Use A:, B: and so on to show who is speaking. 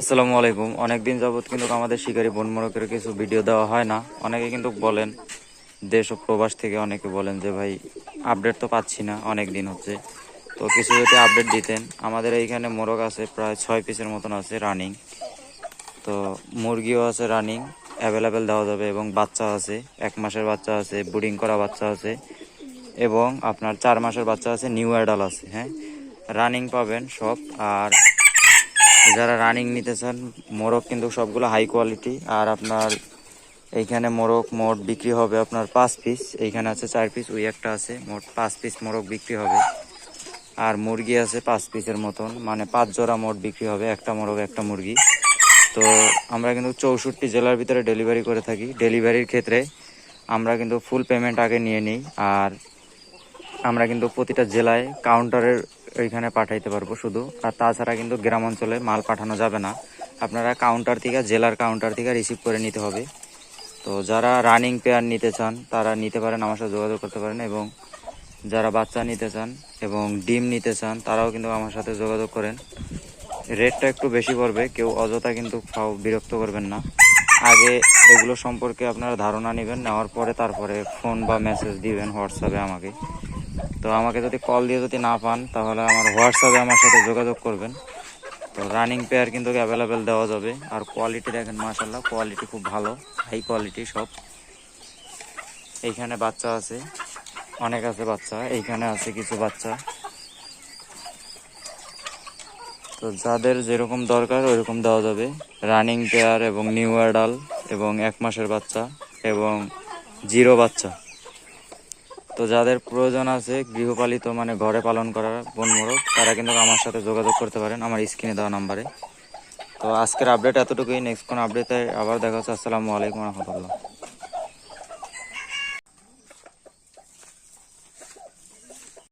A: আসসালামু আলাইকুম। অনেকদিন যাবত কিন্তু আমাদের শিকারী বনমোরকের কিছু ভিডিও দেওয়া হয় না। অনেকে কিন্তু বলেন, দেশ ও প্রবাস থেকে অনেকে বলেন যে ভাই আপডেট তো পাচ্ছি না, অনেক দিন হচ্ছে, তো কিছু যদি আপডেট দিতেন। আমাদের এইখানে মোরগ আছে প্রায় 6 পিসের মতন আছে রানিং, তো মুরগিও আছে রানিং, অ্যাভেলেবেল দেওয়া যাবে, এবং বাচ্চা আছে, 1 মাসের বাচ্চা আছে, ব্রিডিং করা বাচ্চা আছে, এবং আপনার 4 মাসের বাচ্চা আছে, নিউ অ্যাডাল আছে। হ্যাঁ, রানিং পাবেন সব। আর যারা রানিং নিতে চান, মোরগ কিন্তু সবগুলো হাই কোয়ালিটি। আর আপনার এইখানে মোরগ মোট বিক্রি হবে আপনার 5 পিস, এইখানে আছে 4 পিস, ওই একটা আছে, মোট 5 পিস মোরগ বিক্রি হবে। আর মুরগি আছে 5 পিসের মতন, মানে 5 জোড়া মোট বিক্রি হবে, একটা মোরগ একটা মুরগি। তো আমরা কিন্তু 64 জেলার ভিতরে ডেলিভারি করে থাকি। ডেলিভারির ক্ষেত্রে আমরা কিন্তু ফুল পেমেন্ট আগে নিয়ে নিই। আর আমরা কিন্তু প্রতিটা জেলায় কাউন্টারের ওইখানে পাঠাইতে পারবো শুধু। আর তাছাড়া কিন্তু গ্রাম অঞ্চলে মাল পাঠানো যাবে না, আপনারা কাউন্টার থেকে, জেলার কাউন্টার থেকে রিসিভ করে নিতে হবে। তো যারা রানিং পেয়ার নিতে চান তারা নিতে পারেন, আমার সাথে যোগাযোগ করতে পারেন। এবং যারা বাচ্চা নিতে চান এবং ডিম নিতে চান তারাও কিন্তু আমার সাথে যোগাযোগ করেন। রেটটা একটু বেশি পড়বে, কেউ অযথা কিন্তু বিরক্ত করবেন না। আগে এগুলো সম্পর্কে আপনারা ধারণা নেবেন, নেওয়ার পরে তারপরে ফোন বা মেসেজ দিবেন হোয়াটসঅ্যাপে আমাকে। তো আমাকে যদি কল দিয়ে যদি না পান, তাহলে আমার হোয়াটসঅ্যাপে আমার সাথে যোগাযোগ করবেন। তো রানিং পেয়ার কিন্তু অ্যাভেলেবেল দেওয়া যাবে। আর কোয়ালিটি দেখেন, মাশাল্লাহ কোয়ালিটি খুব ভালো, হাই কোয়ালিটি সব। এইখানে বাচ্চা আছে, অনেক আছে বাচ্চা, এইখানে আছে কিছু বাচ্চা। তো যাদের যেরকম দরকার ওইরকম দেওয়া যাবে। রানিং পেয়ার এবং নিউ অ্যাডাল এবং 1 মাসের বাচ্চা এবং জিরো বাচ্চা। তো যাদের প্রয়োজন আছে গৃহপালিত, মানে ঘরে পালন করার বনমোরগ, তারা কিন্তু আমার সাথে যোগাযোগ করতে পারেন আমার স্ক্রিনে দেওয়া নাম্বারে। তো আজকের আপডেট এতটুকুই, নেক্সট কোন আপডেটে আবার দেখা হচ্ছে। আসসালামু আলাইকুম রহমতুল্লাহ।